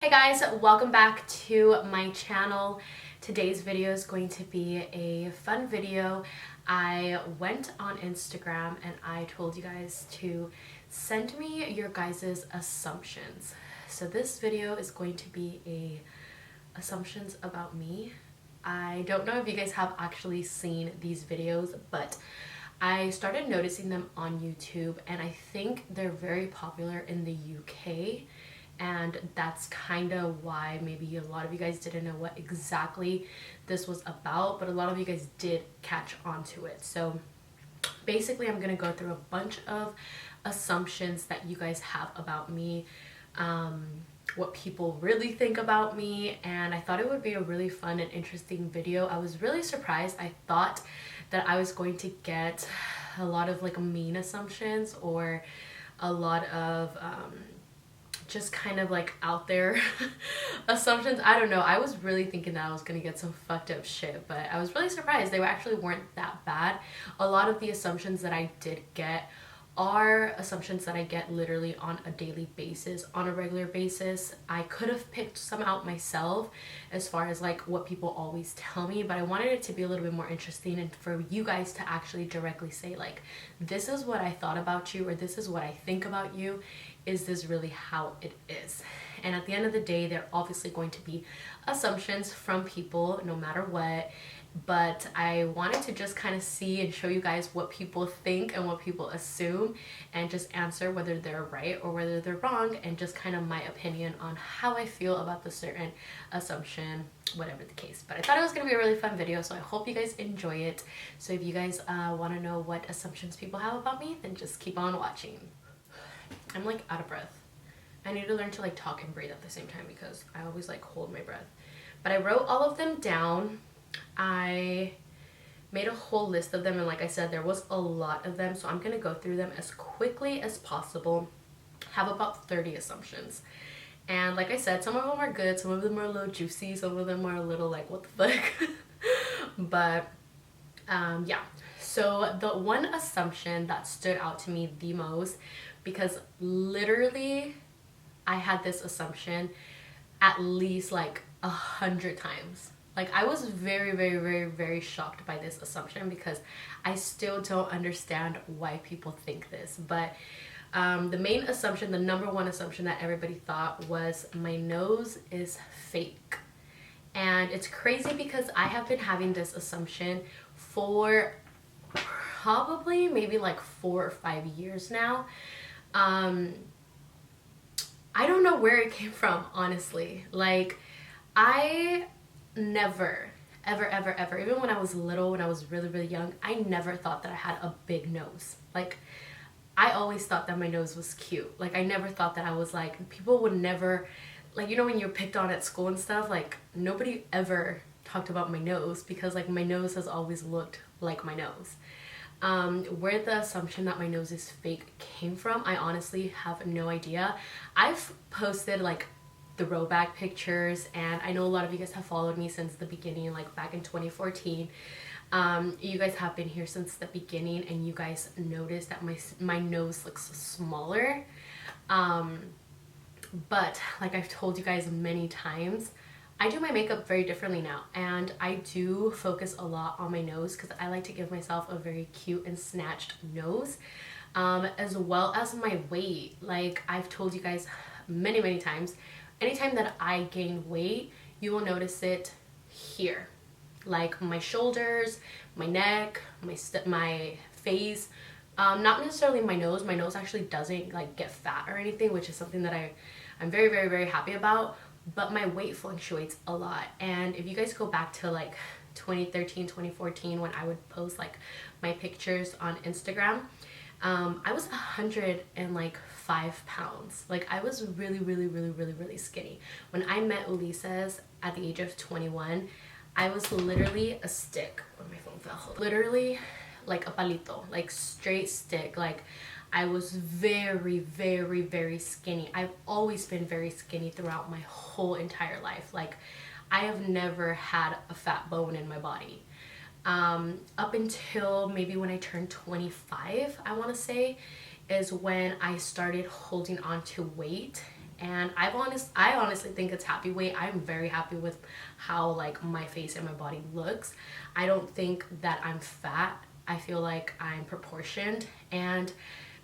Hey guys, welcome back to my channel. Today's video is going to be a fun video. I went on Instagram and I told you guys to send me your guys' assumptions. So this video is going to be assumptions about me. I don't know if you guys have actually seen these videos, but I started noticing them on YouTube and I think they're very popular in the UK. And that's kind of why maybe a lot of you guys didn't know what exactly this was about, but a lot of you guys did catch on to it. So basically I'm going to go through a bunch of assumptions that you guys have about me, what people really think about me, and I thought it would be a really fun and interesting video. I was really surprised. I thought that I was going to get a lot of like mean assumptions or a lot of just kind of like out there assumptions. I don't know. I was really thinking that I was gonna get some fucked up shit, but I was really surprised. They actually weren't that bad. A lot of the assumptions that I did get are assumptions that I get literally on a daily basis, on a regular basis. I could have picked some out myself as far as like what people always tell me, but I wanted it to be a little bit more interesting and for you guys to actually directly say like, this is what I thought about you, or this is what I think about you. Is this really how it is? And at the end of the day, they're obviously going to be assumptions from people no matter what, but I wanted to just kind of see and show you guys what people think and what people assume and just answer whether they're right or whether they're wrong, and just kind of my opinion on how I feel about the certain assumption, whatever the case. But I thought it was going to be a really fun video, so I hope you guys enjoy it. So if you guys want to know what assumptions people have about me, then just keep on watching. I'm like out of breath. I need to learn to like talk and breathe at the same time because I always like hold my breath. But I wrote all of them down. I made a whole list of them, and like I said, there was a lot of them, so I'm gonna go through them as quickly as possible. Have about 30 assumptions. And like I said, some of them are good, some of them are a little juicy, some of them are a little like what the fuck. But yeah. So the one assumption that stood out to me the most, because literally I had this assumption at least like 100 times. Like I was very shocked by this assumption because I still don't understand why people think this. But the main assumption, the number one assumption that everybody thought was my nose is fake. And it's crazy because I have been having this assumption for probably maybe like 4 or 5 years now. I don't know where it came from, honestly. Like I never ever, even when I was little, when I was really young, I never thought that I had a big nose. Like I always thought that my nose was cute. Like I never thought that I was like, people would never, like, you know when you're picked on at school and stuff, like nobody ever talked about my nose because like my nose has always looked like my nose. Where the assumption that my nose is fake came from, I honestly have no idea. I've posted like throwback pictures, and I know a lot of you guys have followed me since the beginning, like back in 2014. You guys have been here since the beginning, and you guys noticed that my nose looks smaller. But like I've told you guys many times, I do my makeup very differently now, and I do focus a lot on my nose because I like to give myself a very cute and snatched nose, as well as my weight. Like I've told you guys many times, anytime that I gain weight, you will notice it here, like my shoulders, my neck, my face. Not necessarily my nose. My nose actually doesn't like get fat or anything, which is something that I'm very happy about. But my weight fluctuates a lot. And if you guys go back to like 2013, 2014, when I would post like my pictures on Instagram, I was 105 pounds. Like I was really skinny. When I met Ulises at the age of 21, I was literally a stick. When my phone fell. Literally like a palito, like straight stick. Like I was very skinny. I've always been very skinny throughout my whole entire life. Like I have never had a fat bone in my body. Up until maybe when I turned 25, I want to say, is when I started holding on to weight and I honestly think it's happy weight. I'm very happy with how like my face and my body looks. I don't think that I'm fat. I feel like I'm proportioned, and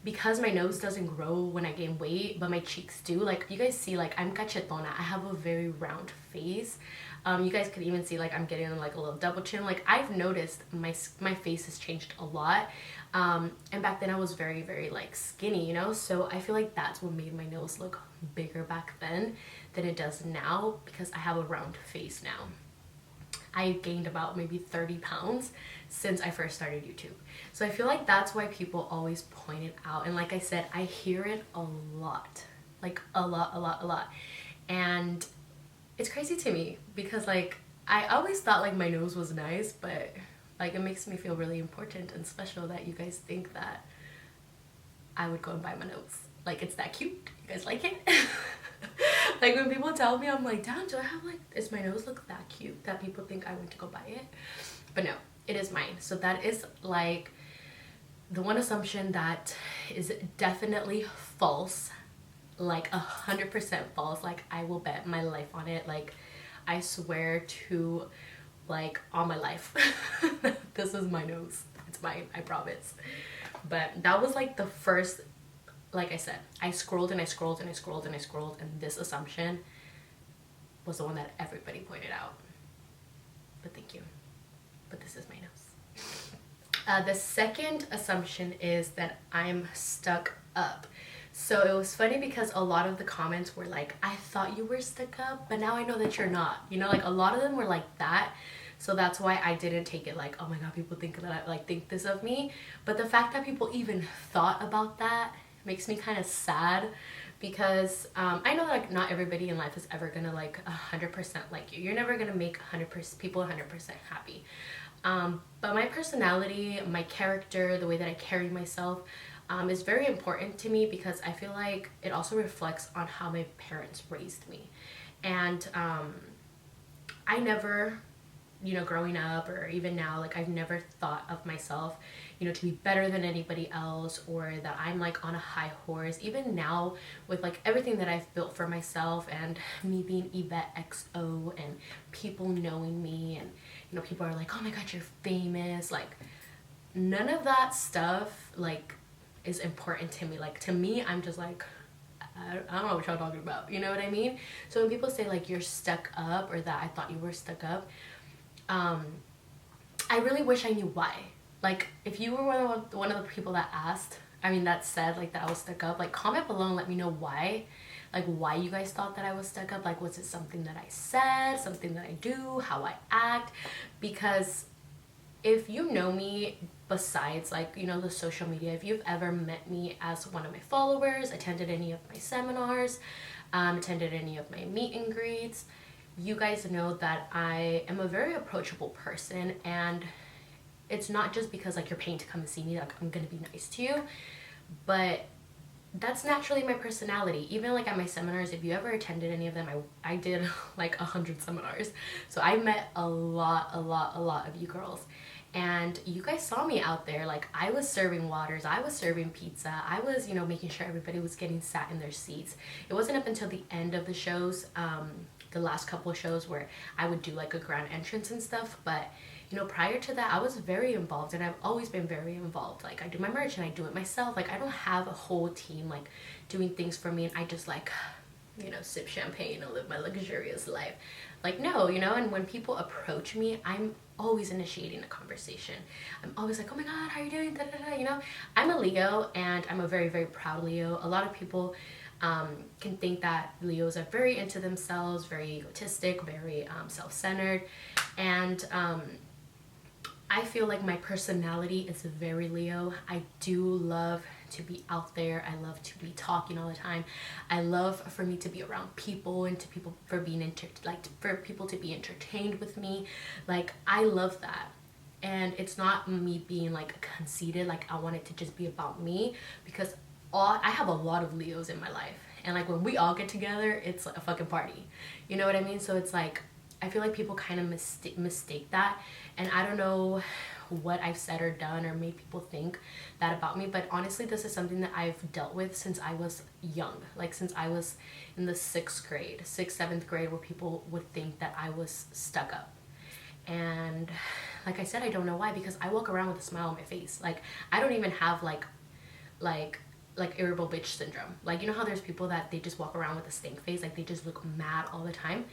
because my nose doesn't grow when I gain weight, but my cheeks do, like you guys see, like I'm cachetona. I have a very round face. You guys could even see like I'm getting like a little double chin. Like I've noticed my face has changed a lot. And back then I was very, very like skinny, you know? So I feel like that's what made my nose look bigger back then than it does now, because I have a round face now. I gained about maybe 30 pounds since I first started YouTube. So I feel like that's why people always point it out. And like I said, I hear it a lot, like a lot. And it's crazy to me because like I always thought like my nose was nice, but like it makes me feel really important and special that you guys think that I would go and buy my nose. Like it's that cute. You guys like it? Like when people tell me, I'm like, damn, do I have like, does my nose look that cute that people think I went to go buy it? But no, it is mine. So that is like the one assumption that is definitely false, like 100% false. Like I will bet my life on it. Like I swear to like on my life this is my nose. It's mine, I promise. But that was like the first, like I said, I scrolled and and this assumption was the one that everybody pointed out. But thank you. But this is my nose. The second assumption is that I'm stuck up. So it was funny because a lot of the comments were like, I thought you were stuck up, but now I know that you're not. You know, like a lot of them were like that. So that's why I didn't take it like, oh my god, people think that I like think this of me. But the fact that people even thought about that makes me kind of sad, because I know that like not everybody in life is ever gonna like 100% like you. You're never gonna make 100% people 100% happy. But my personality, my character, the way that I carry myself is very important to me, because I feel like it also reflects on how my parents raised me. And I never, you know, growing up or even now, like I've never thought of myself, you know, to be better than anybody else, or that I'm like on a high horse. Even now with like everything that I've built for myself and me being Evettexo and people knowing me, and you know, people are like, oh my god, you're famous. Like none of that stuff like is important to me. Like to me, I'm just like, I don't know what y'all talking about, you know what I mean? So when people say like you're stuck up, or that I thought you were stuck up, I really wish I knew why. Like if you were one of the people that asked, I mean that said like that I was stuck up, like comment below and let me know why. Like why you guys thought that I was stuck up. Like was it something that I said, something that I do, how I act? Because if you know me besides like, you know, the social media, if you've ever met me as one of my followers, attended any of my seminars, attended any of my meet and greets, you guys know that I am a very approachable person. And it's not just because like you're paying to come and see me, like I'm gonna be nice to you, but that's naturally my personality. Even like at my seminars, if you ever attended any of them, I did like 100 seminars, so I met a lot of you girls, and you guys saw me out there. Like I was serving waters, I was serving pizza, I was, you know, making sure everybody was getting sat in their seats. It wasn't up until the end of the shows, the last couple of shows, where I would do like a grand entrance and stuff. But you know, prior to that, I was very involved, and I've always been very involved. Like I do my merch and I do it myself. Like I don't have a whole team like doing things for me, and I just like, you know, sip champagne and live my luxurious life. Like no, you know. And when people approach me, I'm always initiating a conversation. I'm always like, oh my god, how are you doing, da, da, da. You know, I'm a Leo, and I'm a very, very proud Leo. A lot of people can think that Leos are very into themselves, very egotistic, very self-centered, and I feel like my personality is very Leo. I do love to be out there. I love to be talking all the time. I love for me to be around people, and to people for being for people to be entertained with me. Like I love that. And it's not me being like conceited, like I want it to just be about me, because I have a lot of Leos in my life, and like when we all get together, it's like a fucking party. You know what I mean? So it's like I feel like people kind of mistake that, and I don't know what I've said or done or made people think that about me. But honestly, this is something that I've dealt with since I was young, like since I was in the 7th grade, where people would think that I was stuck up. And like I said, I don't know why, because I walk around with a smile on my face. Like I don't even have like irritable bitch syndrome. Like, you know how there's people that they just walk around with a stink face, like they just look mad all the time.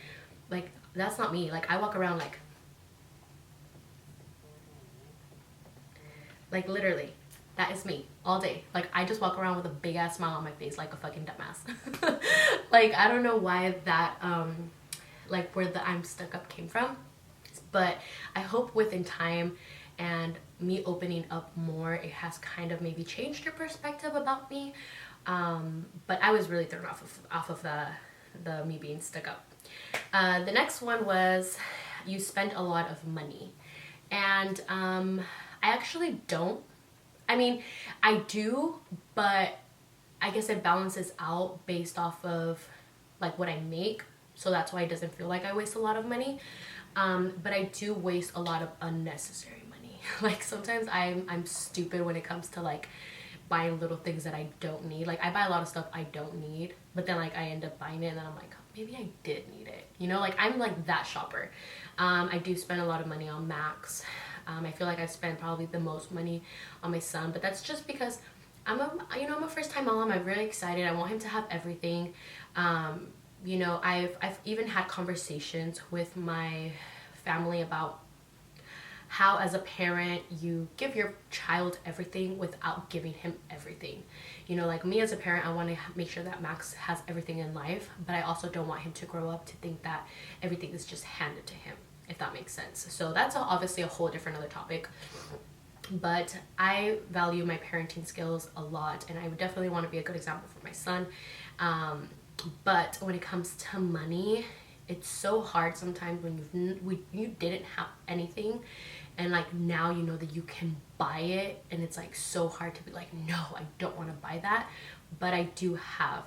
Like that's not me. Like I walk around like literally, that is me all day. Like I just walk around with a big ass smile on my face like a fucking dumbass. Like I don't know why that like where the I'm stuck up came from, but I hope within time and me opening up more, it has kind of maybe changed your perspective about me. But I was really thrown off of the me being stuck up. The next one was, you spend a lot of money. And I actually don't. I mean, I do, but I guess it balances out based off of like what I make. So that's why it doesn't feel like I waste a lot of money. But I do waste a lot of unnecessary money. Like sometimes I'm stupid when it comes to like buying little things that I don't need. Like I buy a lot of stuff I don't need, but then like I end up buying it and then I'm like, maybe I did need it. You know, like I'm like that shopper. I do spend a lot of money on Macs. I feel like I spend probably the most money on my son, but that's just because I'm a first time mom. I'm really excited. I want him to have everything. You know, I've even had conversations with my family about how as a parent you give your child everything without giving him everything. You know, like me as a parent, I want to make sure that Max has everything in life, but I also don't want him to grow up to think that everything is just handed to him, if that makes sense. So that's obviously a whole different other topic. But I value my parenting skills a lot, and I would definitely want to be a good example for my son. But when it comes to money, it's so hard sometimes when you didn't have anything, and like now you know that you can buy it, and it's like so hard to be like, no, I don't want to buy that. But I do have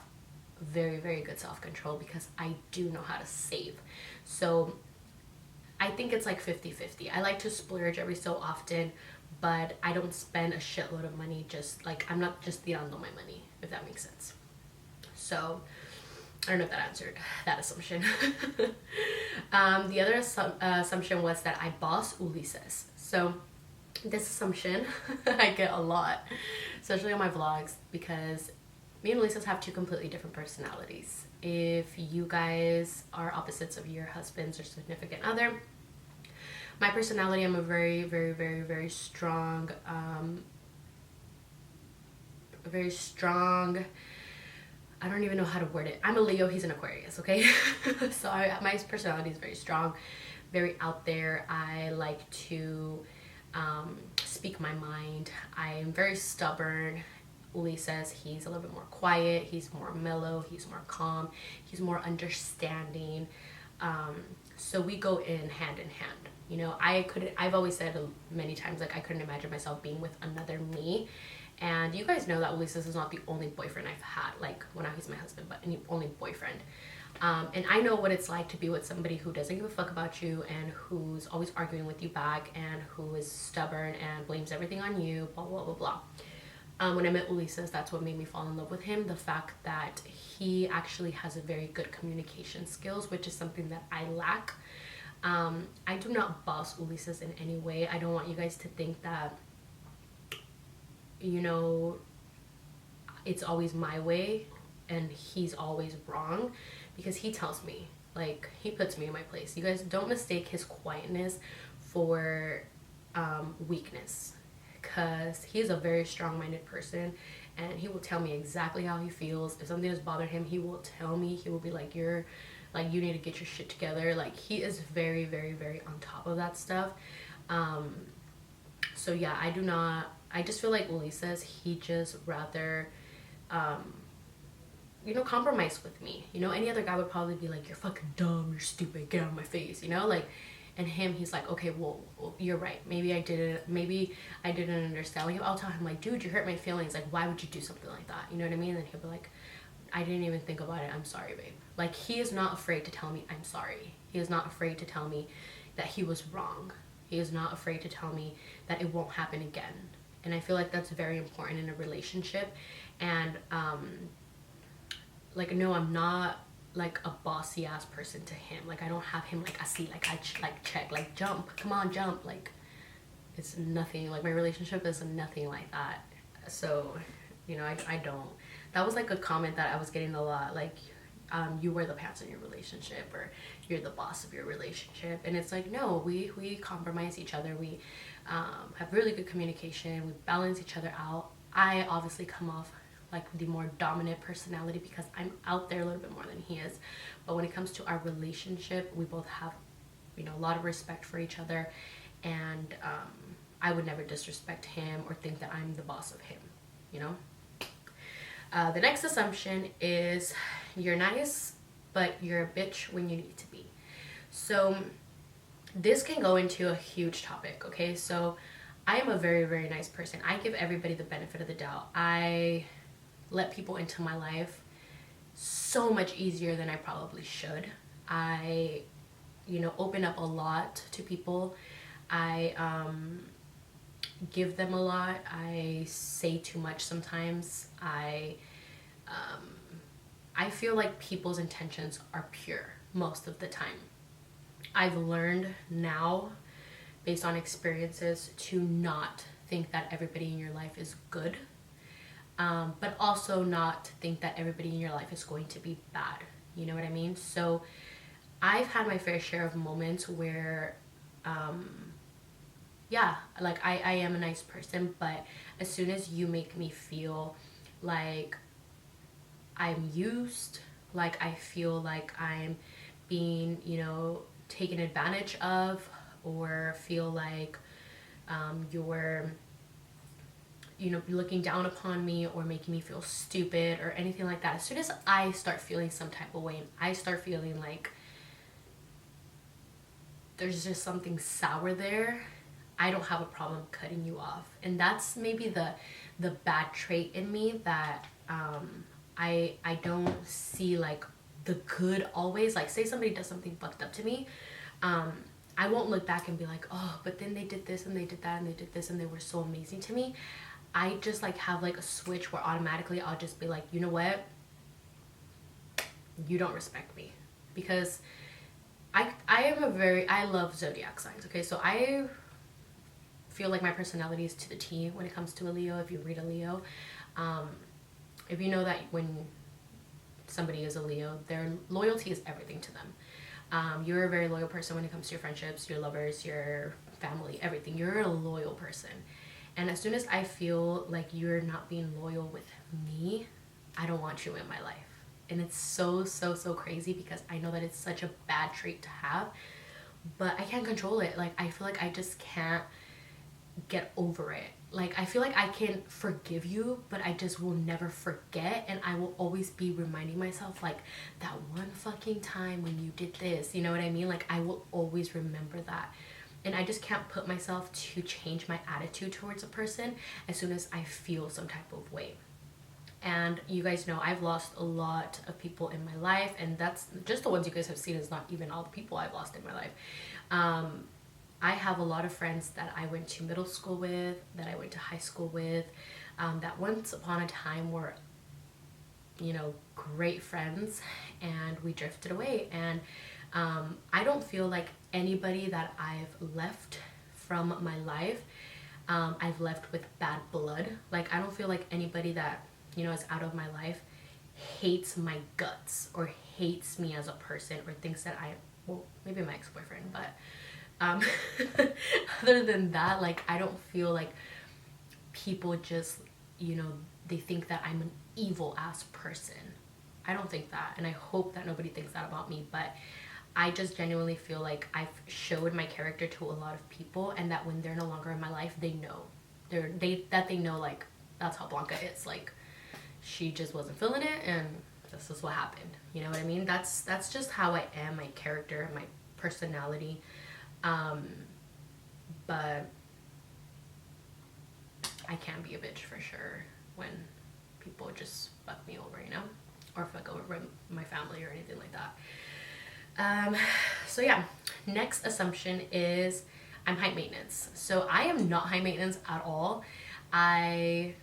very, very good self-control because I do know how to save. So I think it's like 50-50. I like to splurge every so often, but I don't spend a shitload of money. Just like, I'm not just tirando my money, if that makes sense. So I don't know if that answered that assumption. The other assumption was that I boss Ulises. So this assumption I get a lot, especially on my vlogs, because me and Ulises have two completely different personalities. If you guys are opposites of your husbands or significant other, my personality, I'm a very, very, very, very strong, I don't even know how to word it. I'm a Leo, he's an Aquarius, okay? So my personality is very strong, very out there. I like to speak my mind. I am very stubborn. Uli says he's a little bit more quiet, he's more mellow, he's more calm, he's more understanding. So we go in hand. You know, I've always said many times, like I couldn't imagine myself being with another me. And you guys know that Ulises is not the only boyfriend I've had. Like, well, now he's my husband, but only boyfriend. And I know what it's like to be with somebody who doesn't give a fuck about you and who's always arguing with you back and who is stubborn and blames everything on you, blah, blah, blah, blah. When I met Ulises, that's what made me fall in love with him. The fact that he actually has a very good communication skills, which is something that I lack. I do not boss Ulises in any way. I don't want you guys to think that, you know, it's always my way and he's always wrong, because he tells me, like, he puts me in my place. You guys don't mistake his quietness for weakness, because he's a very strong-minded person and he will tell me exactly how he feels. If something has bothered him, he will tell me. He will be like, you need to get your shit together. Like, he is very, very, very on top of that stuff. So yeah, I just feel like Ulises, he just rather, you know, compromise with me. You know, any other guy would probably be like, you're fucking dumb, you're stupid, get out of my face, you know, like, and him, he's like, okay, well, you're right. Maybe I didn't understand. Like, I'll tell him, like, dude, you hurt my feelings. Like, why would you do something like that? You know what I mean? And then he'll be like, I didn't even think about it. I'm sorry, babe. Like, he is not afraid to tell me I'm sorry. He is not afraid to tell me that he was wrong. He is not afraid to tell me that it won't happen again. And I feel like that's very important in a relationship. And like, no, I'm not like a bossy ass person to him. Like, I don't have him like, I see, like, check, like, jump, come on, jump. Like, it's nothing. Like, my relationship is nothing like that. So, you know, I don't. That was like a comment that I was getting a lot, like, you wear the pants in your relationship, or you're the boss of your relationship. And it's like, no, we compromise each other. We have really good communication. We balance each other out. I obviously come off like the more dominant personality because I'm out there a little bit more than he is. But when it comes to our relationship, we both have, you know, a lot of respect for each other. And I would never disrespect him or think that I'm the boss of him, you know? The next assumption is you're nice, but you're a bitch when you need to be. So this can go into a huge topic, okay? So I am a very, very nice person. I give everybody the benefit of the doubt. I let people into my life so much easier than I probably should. I, you know, open up a lot to people. I give them a lot. I say too much sometimes. I feel like people's intentions are pure most of the time. I've learned now, based on experiences, to not think that everybody in your life is good, but also not think that everybody in your life is going to be bad. You know what I mean? So I've had my fair share of moments where yeah, like I am a nice person, but as soon as you make me feel like I'm used, like I feel like I'm being, you know, taken advantage of, or feel like you're, you know, looking down upon me or making me feel stupid or anything like that, as soon as I start feeling some type of way and I start feeling like there's just something sour there, I don't have a problem cutting you off. And that's maybe the bad trait in me, that I don't see like the good always. Like, say somebody does something fucked up to me, I won't look back and be like, oh, but then they did this and they did that and they did this and they were so amazing to me. I just like have like a switch where automatically I'll just be like, you know what, you don't respect me. Because I love zodiac signs, okay? So I feel like my personality is to the T when it comes to a Leo. If you read a Leo, if you know that when somebody is a Leo, their loyalty is everything to them. You're a very loyal person when it comes to your friendships, your lovers, your family, everything. You're a loyal person. And as soon as I feel like you're not being loyal with me, I don't want you in my life. And it's so crazy, because I know that it's such a bad trait to have, but I can't control it. Like, I feel like I just can't get over it. Like, I feel like I can forgive you, but I just will never forget, and I will always be reminding myself, like, that one fucking time when you did this, you know what I mean? Like, I will always remember that. And I just can't put myself to change my attitude towards a person as soon as I feel some type of way. And you guys know I've lost a lot of people in my life, and that's just the ones you guys have seen, is not even all the people I've lost in my life. I have a lot of friends that I went to middle school with, that I went to high school with, that once upon a time were, you know, great friends, and we drifted away. And I don't feel like anybody that I've left from my life, I've left with bad blood. Like, I don't feel like anybody that, you know, is out of my life hates my guts or hates me as a person, or thinks that well, maybe my ex-boyfriend, but other than that, like, I don't feel like people just, you know, they think that I'm an evil ass person. I don't think that, and I hope that nobody thinks that about me, but I just genuinely feel like I've showed my character to a lot of people, and that when they're no longer in my life, they know. They know, like, that's how Blanca is. Like, she just wasn't feeling it, and this is what happened. You know what I mean? That's just how I am, my character, my personality. But I can be a bitch for sure when people just fuck me over, you know? Or fuck over my family or anything like that. So yeah, next assumption is I'm high maintenance. So I am not high maintenance at all. I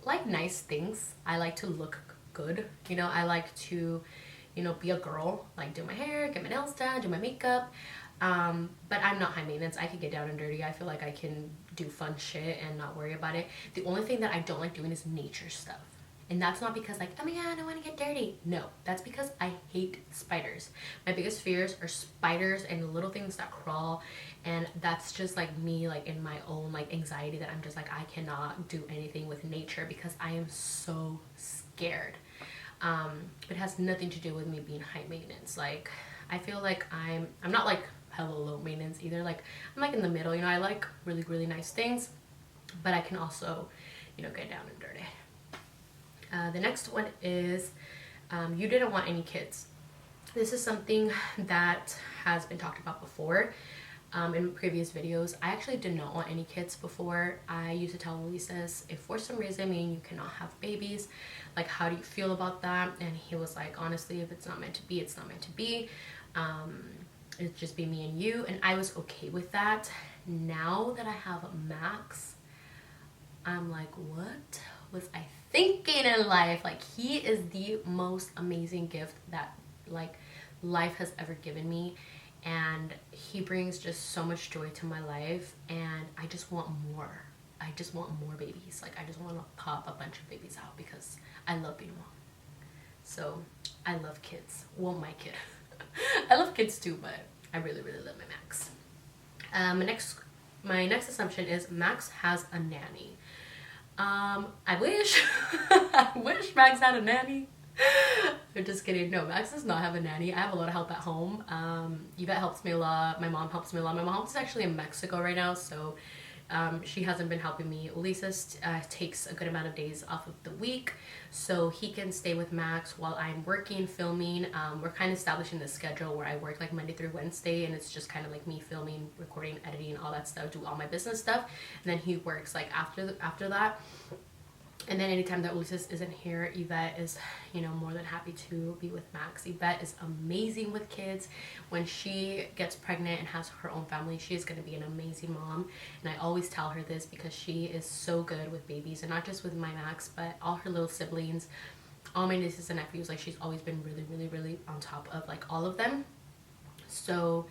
like nice things. I like to look good. You know, I like to, you know, be a girl, like do my hair, get my nails done, do my makeup. But I'm not high maintenance. I can get down and dirty. I feel like I can do fun shit and not worry about it. The only thing that I don't like doing is nature stuff. And that's not because like, oh my god, I want to get dirty. No, that's because I hate spiders. My biggest fears are spiders and little things that crawl. And that's just like me, like in my own like anxiety, that I'm just like, I cannot do anything with nature because I am so scared. It has nothing to do with me being high maintenance. Like, I feel like I'm not like hella low maintenance either. Like, I'm like in the middle, you know. I like really, really nice things, but I can also, you know, get down and dirty. The next one is you didn't want any kids. This is something that has been talked about before in previous videos. I actually did not want any kids before. I used to tell Luis, if for some reason me and you cannot have babies, like, how do you feel about that? And he was like, honestly, if it's not meant to be, it's not meant to be. It'd just be me and you. And I was okay with that. Now that I have Max, I'm like, what was I thinking in life? Like, he is the most amazing gift that like life has ever given me, and he brings just so much joy to my life, and I just want more. I just want more babies. Like, I just want to pop a bunch of babies out because I love being a mom. So I love kids. Well, my kid. I love kids too, but I really, really love my Max. My next assumption is Max has a nanny. I wish. I wish Max had a nanny. I'm just kidding. No, Max does not have a nanny. I have a lot of help at home. Yvette helps me a lot. My mom helps me a lot. My mom's actually in Mexico right now, so she hasn't been helping me. Ulysses takes a good amount of days off of the week, so he can stay with Max while I'm working, filming. We're kind of establishing this schedule where I work like Monday through Wednesday, and it's just kind of like me filming, recording, editing, all that stuff, do all my business stuff, and then he works like after that. And then anytime that Ulysses isn't here, Yvette is, you know, more than happy to be with Max. Yvette is amazing with kids. When she gets pregnant and has her own family, she is going to be an amazing mom. And I always tell her this because she is so good with babies, and not just with my Max, but all her little siblings, all my nieces and nephews. Like, she's always been really, really, really on top of like all of them. So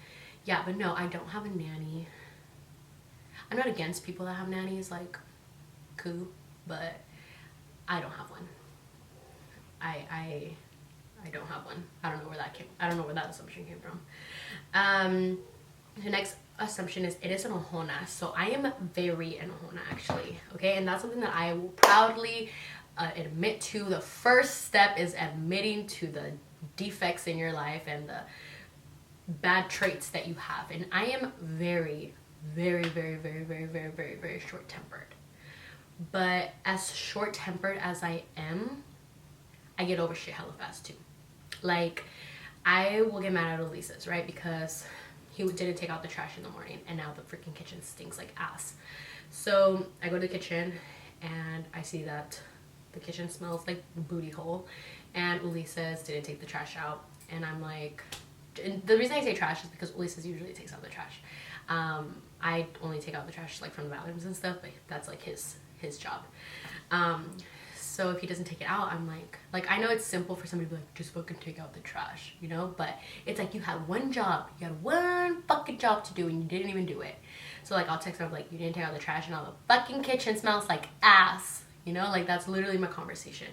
yeah, but no, I don't have a nanny. I'm not against people that have nannies, like, cool, but I don't have one. I don't have one. I don't know where that came. I don't know where that assumption came from. The next assumption is it is an ojona. So I am very an ojona, actually. Okay, and that's something that I will proudly admit to. The first step is admitting to the defects in your life and the bad traits that you have. And I am very, very, very, very, very, very, very, very short-tempered. But as short-tempered as I am, I get over shit hella fast too. Like, I will get mad at Ulysses, right? Because he didn't take out the trash in the morning, and now the freaking kitchen stinks like ass. So I go to the kitchen and I see that the kitchen smells like booty hole, and Ulysses didn't take the trash out. And I'm like, and the reason I say trash is because Ulysses usually takes out the trash. I only take out the trash like from the bathrooms and stuff, but that's like his job. So if he doesn't take it out, I'm like, I know it's simple for somebody to be like, just fucking take out the trash, you know, but it's like, you had one job, you had one fucking job to do, and you didn't even do it. So like, I'll text him like, you didn't take out the trash, and all the fucking kitchen smells like ass, you know, like, that's literally my conversation.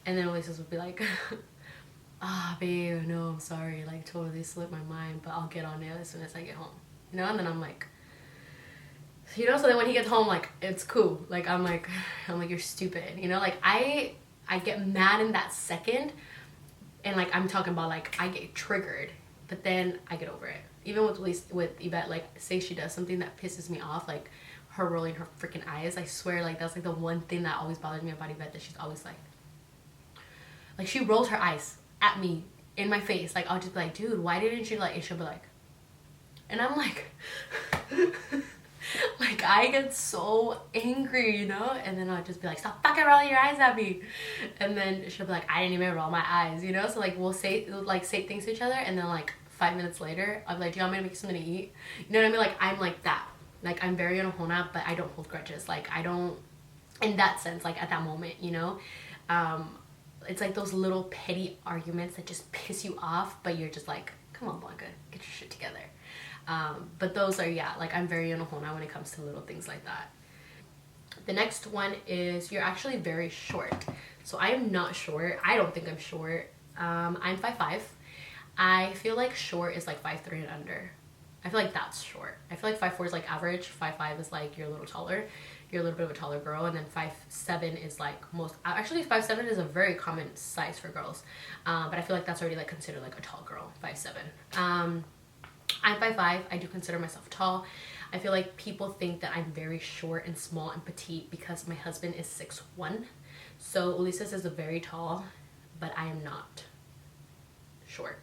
And then Ulysses would be like, ah, babe, no, I'm sorry, like, totally slipped my mind, but I'll get on it as soon as I get home, you know. And then I'm like, you know, so then when he gets home, like, it's cool. Like, I'm like, you're stupid, you know? Like, I get mad in that second, and like, I'm talking about, like, I get triggered, but then I get over it. Even with Yvette, like, say she does something that pisses me off, like her rolling her freaking eyes. I swear, like, that's like the one thing that always bothers me about Yvette, that she's always like she rolls her eyes at me in my face. Like, I'll just be like, dude, why didn't you, like, and she'll be like, and I'm like, like, I get so angry, you know? And then I'll just be like, stop fucking rolling your eyes at me. And then she'll be like, I didn't even roll my eyes, you know? So like, we'll say things to each other, and then like 5 minutes later, I'm like, do you want me to make something to eat? You know what I mean? Like, I'm like that. Like, I'm very enojona, but I don't hold grudges. Like, I don't, in that sense, like at that moment, you know? It's like those little petty arguments that just piss you off, but you're just like, come on, Blanca, get your shit together. But those are, yeah, like I'm very enojona when it comes to little things like that. The next one is you're actually very short. So I am not short. I don't think I'm short. I'm 5'5". I feel like short is like 5'3" and under. I feel like that's short. I feel like 5'4" is like average. 5'5" is like you're a little taller. You're a little bit of a taller girl. And then 5'7" is like most, actually 5'7" is a very common size for girls. But I feel like that's already like considered like a tall girl, 5'7". I'm 5'5". I do consider myself tall. I feel like people think that I'm very short and small and petite because my husband is 6'1". So Ulises is a very tall, but I am not short.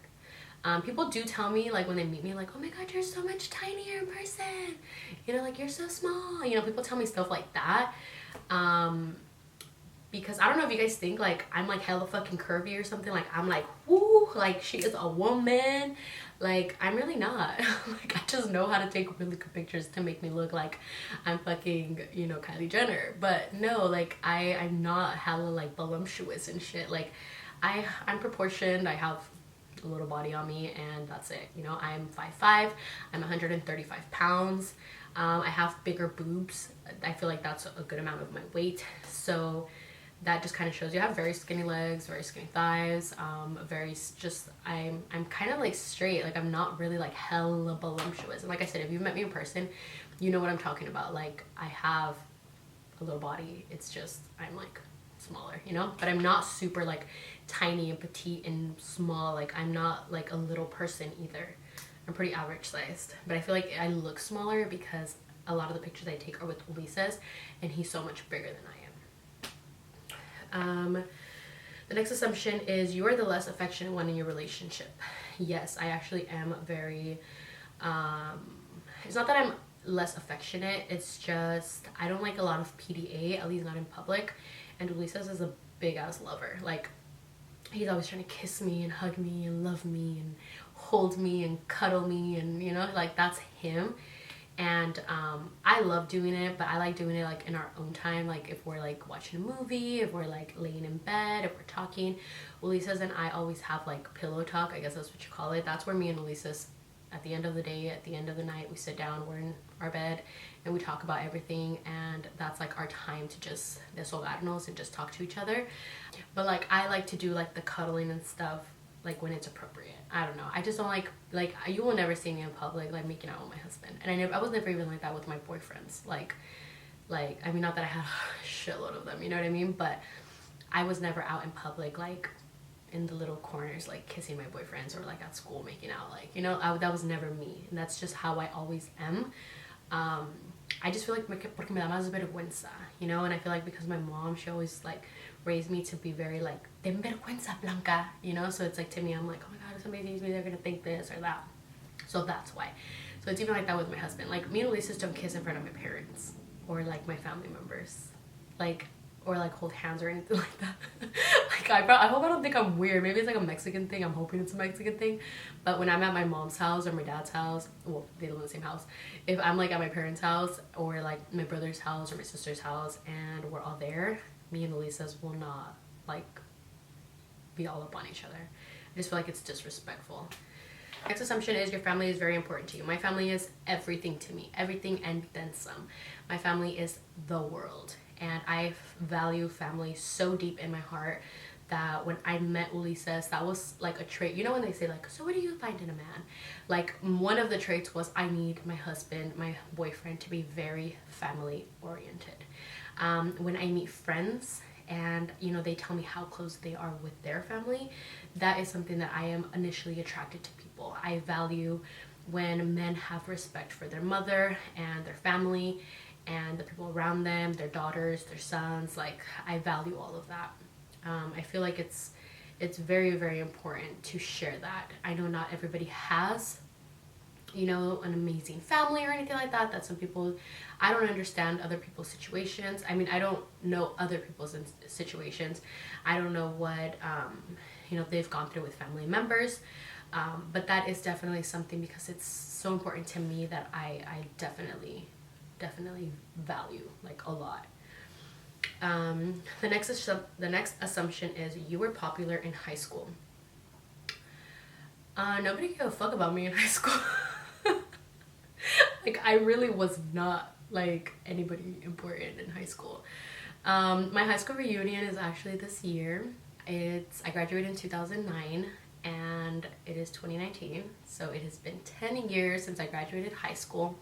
People do tell me, like, when they meet me, like, oh my god, you're so much tinier in person. You know, like, you're so small. You know, people tell me stuff like that. Because I don't know if you guys think, like, I'm, like, hella fucking curvy or something. Like, I'm, like, woo, like, she is a woman. Like, I'm really not. Like, I just know how to take really good pictures to make me look like I'm fucking, you know, Kylie Jenner. But no, like, I'm not hella, like, voluptuous and shit. Like, I'm proportioned. I have a little body on me, and that's it. You know, I'm 5'5". I'm 135 pounds. I have bigger boobs. I feel like that's a good amount of my weight. So that just kind of shows you. I have very skinny legs, very skinny thighs, I'm kind of like straight. Like, I'm not really like hella voluptuous. And like I said, if you've met me in person, you know what I'm talking about. Like, I have a little body. It's just, I'm like smaller, you know? But I'm not super like tiny and petite and small. Like, I'm not like a little person either. I'm pretty average sized. But I feel like I look smaller because a lot of the pictures I take are with Ulises, and he's so much bigger than I am. The next assumption is you are the less affectionate one in your relationship. Yes, I actually am very, it's not that I'm less affectionate, it's just I don't like a lot of PDA, at least not in public. And Ulises is a big ass lover. Like, he's always trying to kiss me and hug me and love me and hold me and cuddle me, and you know, like, that's him. And I love doing it, but I like doing it like in our own time. Like, if we're like watching a movie, if we're like laying in bed, if we're talking. Ulises and I always have like pillow talk, I guess that's what you call it. That's where me and Ulises, at the end of the day, at the end of the night, we sit down, we're in our bed, and we talk about everything. And that's like our time to just desahogarnos and just talk to each other. But like, I like to do like the cuddling and stuff like when it's appropriate. I don't know, I just don't like you will never see me in public like making out with my husband. And I was never even like that with my boyfriends. Like I mean, not that I had a shitload of them, you know what I mean, but I was never out in public like in the little corners like kissing my boyfriends, or like at school making out, like, you know, that was never me. And that's just how I always am. I just feel like porque me da más vergüenza, you know. And I feel like because my mom, she always like raised me to be very like ten vergüenza blanca, you know. So it's like, to me, I'm like, oh my god, if somebody sees me, they're gonna think this or that. So that's why. So it's even like that with my husband. Like, me and Ulises don't kiss in front of my parents or like my family members, like, or like hold hands or anything like that. Like, I hope I don't think I'm weird. Maybe it's like a Mexican thing. I'm hoping it's a Mexican thing. But when I'm at my mom's house or my dad's house, well, they live in the same house. If I'm like at my parents' house or like my brother's house or my sister's house and we're all there, me and Ulises will not like be all up on each other. I just feel like it's disrespectful. Next assumption is your family is very important to you. My family is everything to me, everything and then some. My family is the world, and I value family so deep in my heart that when I met Ulises, that was like a trait. You know when they say like, so what do you find in a man? Like, one of the traits was I need my husband, my boyfriend, to be very family oriented. When I meet friends and, you know, they tell me how close they are with their family, that is something that I am initially attracted to people. I value when men have respect for their mother and their family and the people around them, their daughters, their sons. Like, I value all of that. I feel like it's very, very important to share that. I know not everybody has, you know, an amazing family or anything like that. That some people, I don't understand other people's situations. I mean, I don't know other people's situations. I don't know what, you know, they've gone through with family members. But that is definitely something, because it's so important to me, that I definitely value like a lot. The next assumption is you were popular in high school. Nobody gave a fuck about me in high school. Like, I really was not like anybody important in high school. My high school reunion is actually this year. I graduated in 2009 and it is 2019, so it has been 10 years since I graduated high school.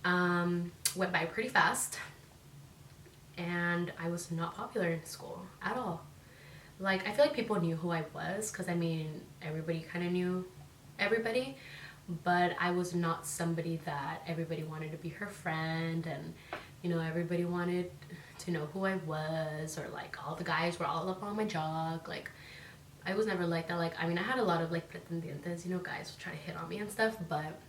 Went by pretty fast, and I was not popular in school at all. Like, I feel like people knew who I was, because I mean, everybody kind of knew everybody, but I was not somebody that everybody wanted to be her friend, and you know, everybody wanted to know who I was, or like all the guys were all up on my jock. Like, I was never like that. Like, I mean, I had a lot of like pretendientes, you know, guys would try to hit on me and stuff, but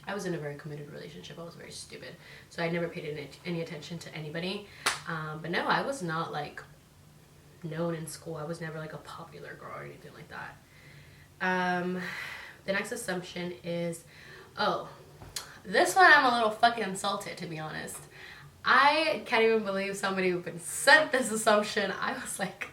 I was in a very committed relationship. I was very stupid, so I never paid any attention to anybody. But no, I was not like known in school. I was never like a popular girl or anything like that. The next assumption is, oh, this one I'm a little fucking insulted, to be honest. I can't even believe somebody even sent this assumption. I was like,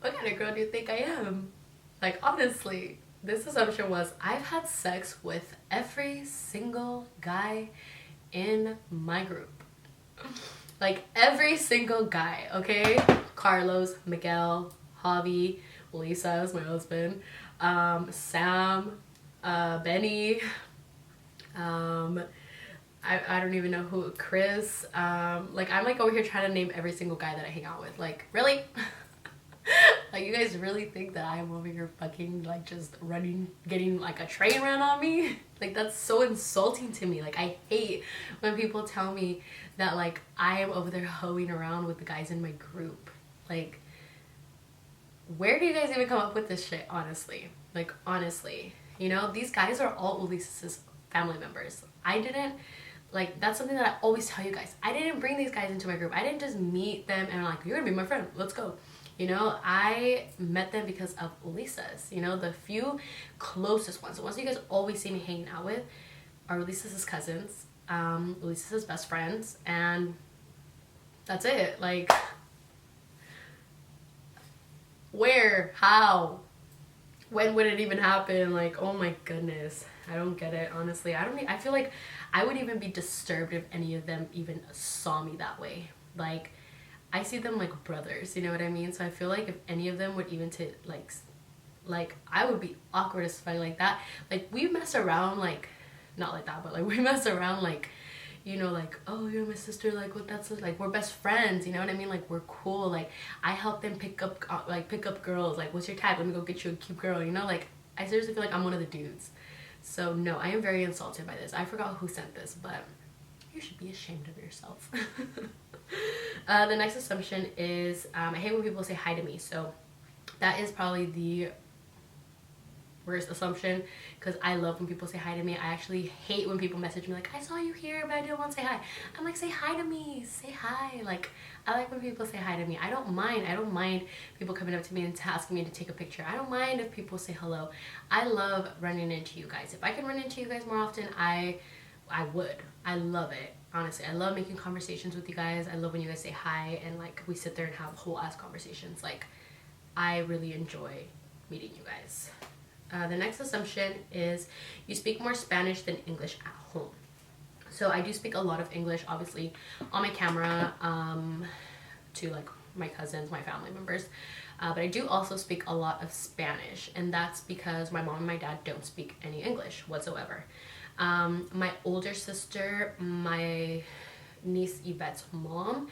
what kind of girl do you think I am? Like, honestly, this assumption was, I've had sex with every single guy in my group. Like, every single guy, okay? Carlos, Miguel, Javi, Lisa is my husband, Sam, Benny, I don't even know who, Chris. Like, I'm like over here trying to name every single guy that I hang out with. Like, really? Like, you guys really think that I'm over here fucking like just getting like a train run on me? Like, that's so insulting to me. Like, I hate when people tell me that like I am over there hoeing around with the guys in my group. Like, where do you guys even come up with this shit, honestly? Like, honestly, you know, these guys are all Ulises' family members. I didn't, like, that's something that I always tell you guys. I didn't bring these guys into my group. I didn't just meet them and I'm like, you're gonna be my friend, let's go. You know, I met them because of Ulises. You know, the few closest ones, the ones you guys always see me hanging out with, are Ulises' cousins, Ulises' best friends, and that's it. Like, where, how, when would it even happen? Like, oh my goodness, I don't get it, honestly. I feel like I would even be disturbed if any of them even saw me that way. Like, I see them like brothers, you know what I mean? So I feel like if any of them would even like I would be awkward as fuck like that. Like, we mess around, like, not like that, but like we mess around like, you know, like, oh, you're my sister, like, what that's like, we're best friends, you know what I mean? Like, we're cool. Like, I help them pick up girls. Like, what's your type? Let me go get you a cute girl, you know? Like, I seriously feel like I'm one of the dudes. So no, I am very insulted by this. I forgot who sent this, but you should be ashamed of yourself. The next assumption is, I hate when people say hi to me. So that is probably the worst assumption, because I love when people say hi to me. I actually hate when people message me like, I saw you here but I didn't want to say hi. I'm like, say hi to me, say hi. Like, I like when people say hi to me. I don't mind people coming up to me and asking me to take a picture. I don't mind if people say hello. I love running into you guys. If I can run into you guys more often, I would. I love it. Honestly, I love making conversations with you guys. I love when you guys say hi and like we sit there and have whole ass conversations. Like, I really enjoy meeting you guys. The next assumption is you speak more Spanish than English at home. So I do speak a lot of English, obviously, on my camera, to like my cousins, my family members. But I do also speak a lot of Spanish, and that's because my mom and my dad don't speak any English whatsoever. My older sister, my niece Yvette's mom,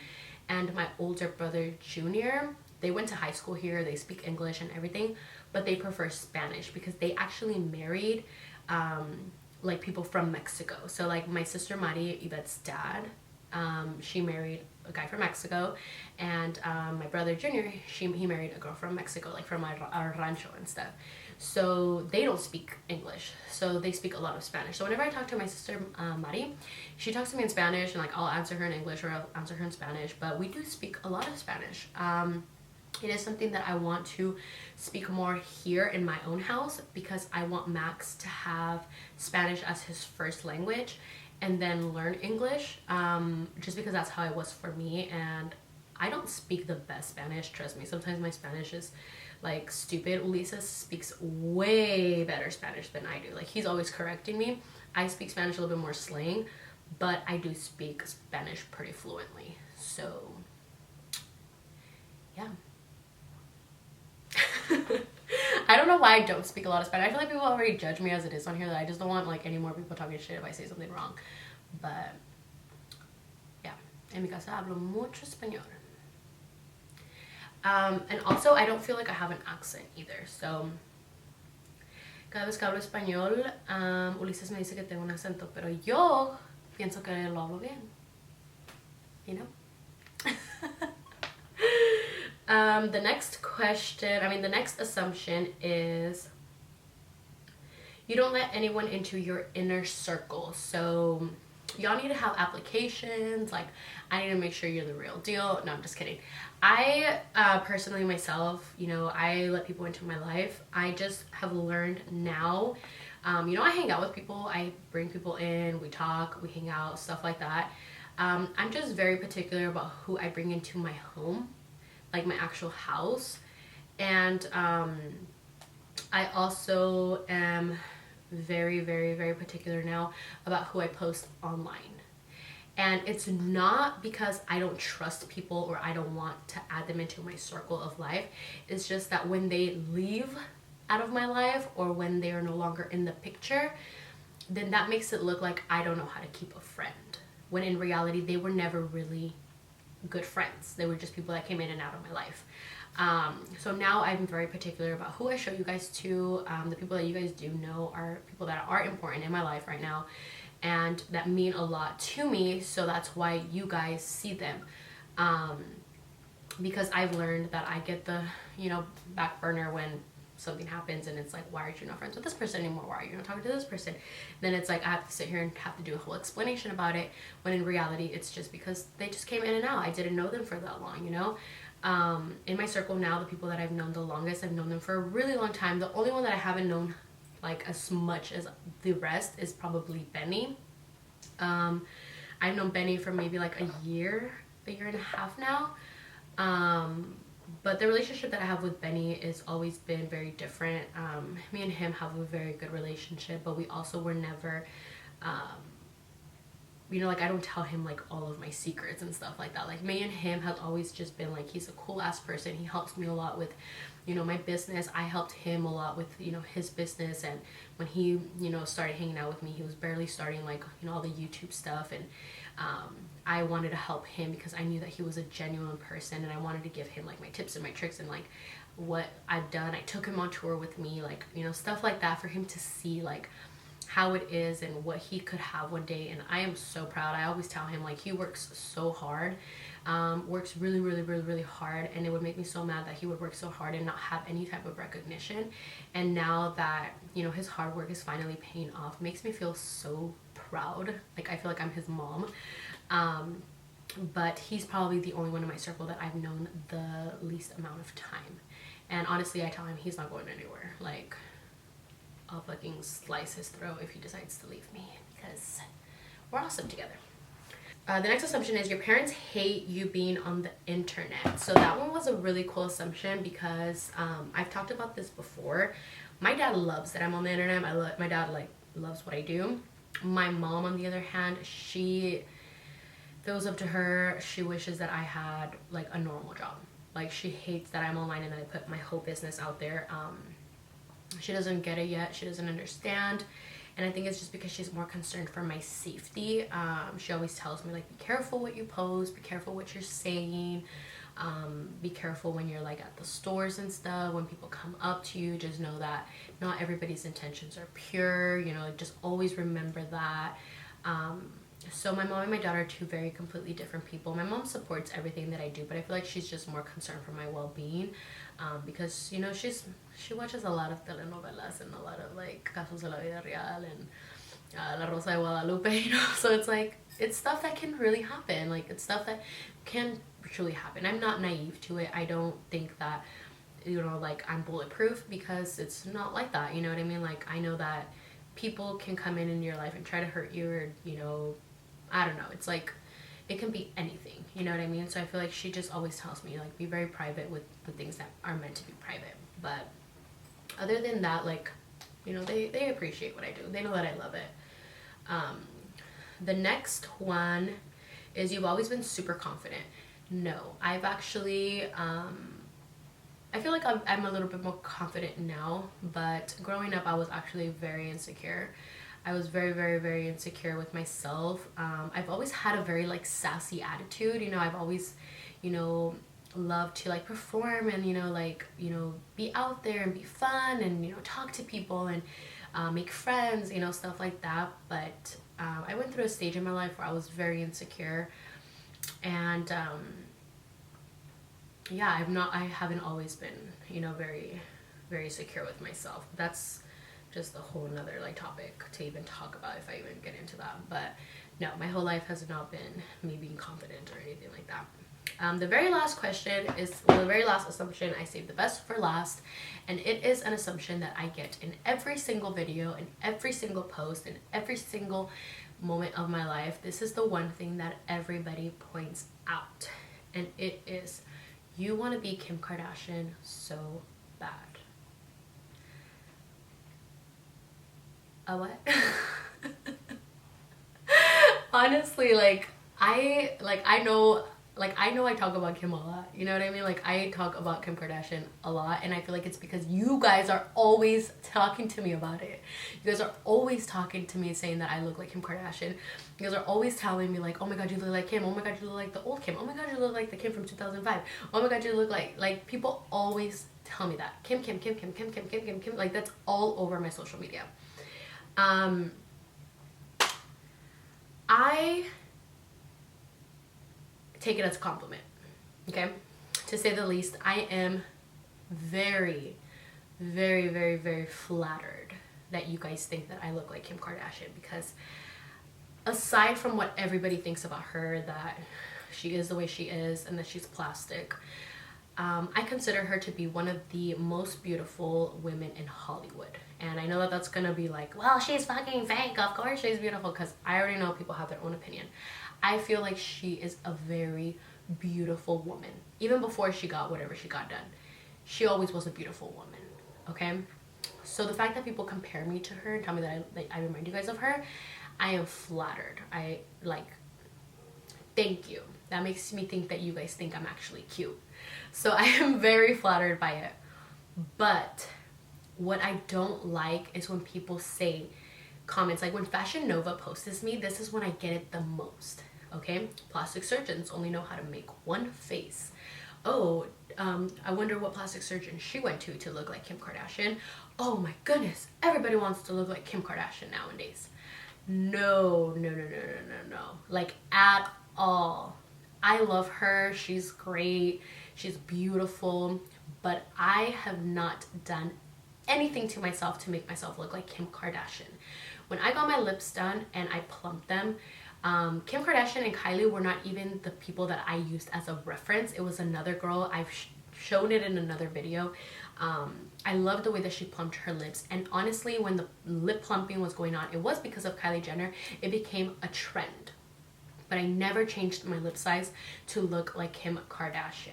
and my older brother Junior, they went to high school here, they speak English and everything, but they prefer Spanish because they actually married like people from Mexico. So like my sister Mari, Yvette's dad, she married a guy from Mexico, and my brother Junior, he married a girl from Mexico, like from our rancho and stuff. So they don't speak English, so they speak a lot of Spanish. So whenever I talk to my sister Mari, she talks to me in Spanish, and like I'll answer her in English or I'll answer her in Spanish, but we do speak a lot of Spanish. it is something that I want to speak more here in my own house, because I want Max to have Spanish as his first language and then learn English, just because that's how it was for me. And I don't speak the best Spanish, trust me. Sometimes my Spanish is like stupid. Ulises speaks way better Spanish than I do. Like, he's always correcting me. I speak Spanish a little bit more slang, but I do speak Spanish pretty fluently. So yeah. I don't know why I don't speak a lot of Spanish. I feel like people already judge me as it is on here, that I just don't want like any more people talking shit if I say something wrong. But yeah, en mi casa hablo mucho español. And also I don't feel like I have an accent either. So cada vez que hablo español, Ulises me dice que tengo un acento, pero yo pienso que lo hablo bien. You know? The next question, the next assumption is, you don't let anyone into your inner circle. So y'all need to have applications. Like, I need to make sure you're the real deal. No, I'm just kidding. I personally myself, I let people into my life. I just have learned now, I hang out with people. I bring people in, we talk, we hang out, stuff like that. I'm just very particular about who I bring into my home, like my actual house. And I also am very, very, very particular now about who I post online. And it's not because I don't trust people or I don't want to add them into my circle of life. It's just that when they leave out of my life, or when they are no longer in the picture, then that makes it look like I don't know how to keep a friend, when in reality they were never really good friends. They were just people that came in and out of my life. So now I'm very particular about who I show you guys to. The people that you guys do know are people that are important in my life right now, and that mean a lot to me. So that's why you guys see them, because I've learned that I get the back burner when something happens, and it's like, why aren't you not friends with this person anymore? Why are you not talking to this person? Then it's like I have to sit here and have to do a whole explanation about it, when in reality it's just because they just came in and out. I didn't know them for that long, in my circle now, the people that I've known the longest, I've known them for a really long time. The only one that I haven't known like as much as the rest is probably Benny. I've known Benny for maybe like a year and a half now. But the relationship that I have with Benny has always been very different. Me and him have a very good relationship, but we also were never, like, I don't tell him like all of my secrets and stuff like that. Like, me and him has always just been like, he's a cool ass person. He helps me a lot with, my business. I helped him a lot with, his business. And when he, started hanging out with me, he was barely starting like, all the YouTube stuff. And I wanted to help him because I knew that he was a genuine person, and I wanted to give him like my tips and my tricks and like what I've done. I took him on tour with me, like, stuff like that, for him to see like how it is and what he could have one day. And I am so proud. I always tell him, like, he works so hard, works really, really, really, really hard, and it would make me so mad that he would work so hard and not have any type of recognition. And now that, his hard work is finally paying off, makes me feel so proud. Like, I feel like I'm his mom. But he's probably the only one in my circle that I've known the least amount of time. And honestly, I tell him he's not going anywhere. Like, I'll fucking slice his throat if he decides to leave me, because we're awesome together. The next assumption is your parents hate you being on the internet. So that one was a really cool assumption, because I've talked about this before. My dad loves that I'm on the internet. My dad like loves what I do. My mom, on the other hand, she goes up to her, she wishes that I had like a normal job. Like, she hates that I'm online and that I put my whole business out there. She doesn't get it yet. She doesn't understand. And I think it's just because she's more concerned for my safety. She always tells me, like, be careful what you post, be careful what you're saying, be careful when you're like at the stores and stuff, when people come up to you, just know that not everybody's intentions are pure, just always remember that. So my mom and my dad are two very completely different people. My mom supports everything that I do, but I feel like she's just more concerned for my well-being, because she watches a lot of telenovelas and a lot of like Casos de la Vida Real and La Rosa de Guadalupe, so it's like it's stuff that can really happen. Like, it's stuff that can truly happen. I'm not naive to it. I don't think that, you know, like, I'm bulletproof, because it's not like that, you know what I mean? Like, I know that people can come in your life and try to hurt you, or, you know, I don't know. It's like, it can be anything, you know what I mean? So I feel like she just always tells me, like, be very private with the things that are meant to be private. But other than that, like, you know, they appreciate what I do. They know that I love it. The next one is, you've always been super confident. No, I've actually, I feel like I'm a little bit more confident now, but growing up I was actually very insecure. I was very, very, very insecure with myself. I've always had a very, like, sassy attitude. You know, I've always, you know, loved to, like, perform and, you know, like, you know, be out there and be fun and, you know, talk to people and make friends, you know, stuff like that. But I went through a stage in my life where I was very insecure, and yeah, I haven't always been, you know, very, very secure with myself. That's just a whole nother, like, topic to even talk about if I even get into that. But no, my whole life has not been me being confident or anything like that. The very last question is, well, the very last assumption, I saved the best for last, and it is an assumption that I get in every single video, in every single post, in every single moment of my life. This is the one thing that everybody points out, and it is, you want to be Kim Kardashian so bad. A what? Honestly, I know I talk about Kim a lot, you know what I mean? Like, I talk about Kim Kardashian a lot, and I feel like it's because you guys are always talking to me about it. You guys are always talking to me saying that I look like Kim Kardashian. You guys are always telling me, like, oh my god, you look like Kim. Oh my god, you look like the old Kim. Oh my god, you look like the Kim from 2005. Oh my god, you look like people always tell me that. Kim, Kim, Kim, Kim, Kim, Kim, Kim, Kim, Kim. Like, that's all over my social media. I take it as a compliment, okay? To say the least. I am very, very, very, very flattered that you guys think that I look like Kim Kardashian, because aside from what everybody thinks about her, that she is the way she is and that she's plastic, I consider her to be one of the most beautiful women in Hollywood. And I know that that's gonna be like, well, she's fucking fake, of course she's beautiful, because I already know people have their own opinion. I feel like she is a very beautiful woman. Even before she got whatever she got done, she always was a beautiful woman, okay? So the fact that people compare me to her and tell me that I remind you guys of her, I am flattered. Thank you. That makes me think that you guys think I'm actually cute. So I am very flattered by it. But what I don't like is when people say comments, like when Fashion Nova posts me, this is when I get it the most, okay? Plastic surgeons only know how to make one face. Oh, I wonder what plastic surgeon she went to look like Kim Kardashian. Oh my goodness, everybody wants to look like Kim Kardashian nowadays. No, no, no, no, no, no, no. Like, at all. I love her. She's great. She's beautiful. But I have not done anything to myself to make myself look like Kim Kardashian. When I got my lips done and I plumped them, Kim Kardashian and Kylie were not even the people that I used as a reference. It was another girl. I've shown it in another video. I love the way that she plumped her lips, and honestly, when the lip plumping was going on, it was because of Kylie Jenner. It became a trend, but I never changed my lip size to look like Kim Kardashian.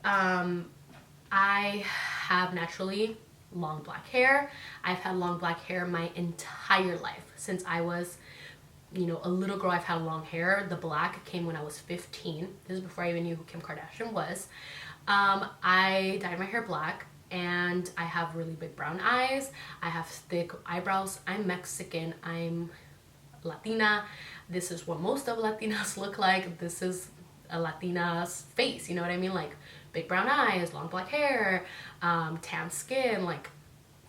I have naturally long black hair. I've had long black hair my entire life. Since I was, you know, a little girl, I've had long hair. The black came when I was 15. This is before I even knew who Kim Kardashian was. I dyed my hair black, and I have really big brown eyes. I have thick eyebrows. I'm Mexican. I'm Latina. This is what most of Latinas look like. This is a Latina's face, you know what I mean? Like, big brown eyes, long black hair, tan skin. Like,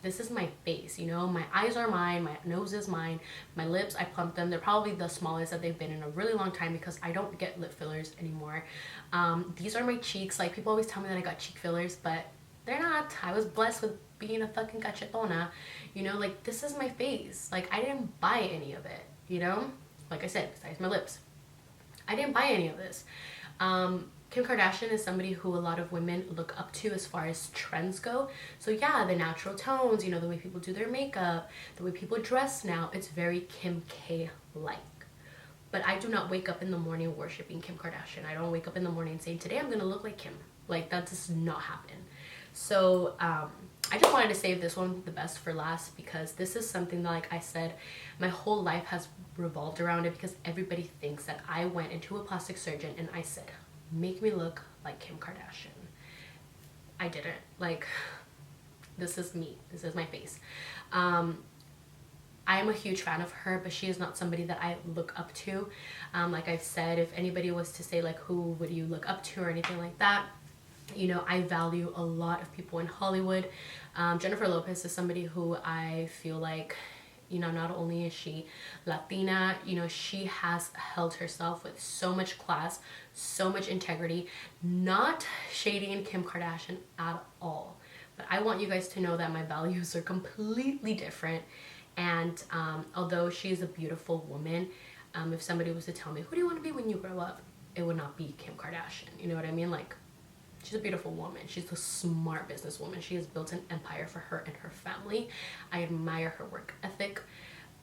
this is my face, you know? My eyes are mine, my nose is mine, my lips, I plumped them. They're probably the smallest that they've been in a really long time because I don't get lip fillers anymore. These are my cheeks. Like, people always tell me that I got cheek fillers, but they're not. I was blessed with being a fucking cachetona, you know? Like, this is my face. Like, I didn't buy any of it, you know? like I said, besides my lips. I didn't buy any of this. Kim Kardashian is somebody who a lot of women look up to as far as trends go. So yeah, the natural tones, you know, the way people do their makeup, the way people dress now, it's very Kim K-like. But I do not wake up in the morning worshiping Kim Kardashian. I don't wake up in the morning saying, today I'm going to look like Kim. Like, that does not happen. So I just wanted to save this one the best for last, because this is something that, like I said, my whole life has revolved around it, because everybody thinks that I went into a plastic surgeon and I said, make me look like Kim Kardashian. I didn't. Like, this is me. This is my face. I am a huge fan of her, but she is not somebody that I look up to. Like I've said, if anybody was to say, like, who would you look up to or anything like that, you know, I value a lot of people in Hollywood. Jennifer Lopez is somebody who I feel like, you know, not only is she Latina, you know, she has held herself with so much class, so much integrity, not shading Kim Kardashian at all. But I want you guys to know that my values are completely different. And although she is a beautiful woman, if somebody was to tell me, who do you want to be when you grow up? It would not be Kim Kardashian. You know what I mean? Like, she's a beautiful woman. She's a smart businesswoman. She has built an empire for her and her family. I admire her work ethic.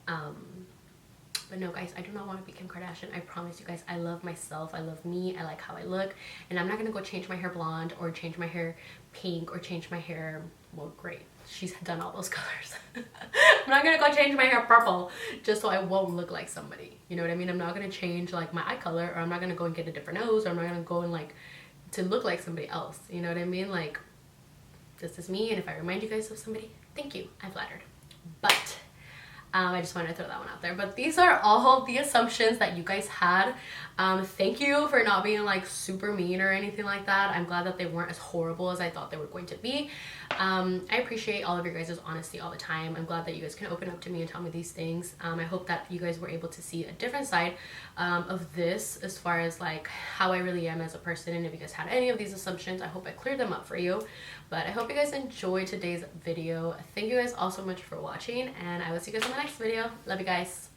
But no, guys, I do not want to be Kim Kardashian. I promise you guys, I love myself. I love me. I like how I look. And I'm not going to go change my hair blonde or change my hair pink or change my hair, well, great. She's done all those colors. I'm not going to go change my hair purple just so I won't look like somebody. You know what I mean? I'm not going to change, like, my eye color, or I'm not going to go and get a different nose, or I'm not going to go and, like, to look like somebody else. You know what I mean? Like, this is me, and if I remind you guys of somebody, thank you. I'm flattered. But I just wanted to throw that one out there. But these are all the assumptions that you guys had. Thank you for not being, like, super mean or anything like that. I'm glad that they weren't as horrible as I thought they were going to be. I appreciate all of your guys' honesty all the time. I'm glad that you guys can open up to me and tell me these things. I hope that you guys were able to see a different side of this, as far as, like, how I really am as a person. And if you guys had any of these assumptions, I hope I cleared them up for you. But I hope you guys enjoyed today's video. Thank you guys all so much for watching, and I will see you guys in the next video. Love you guys.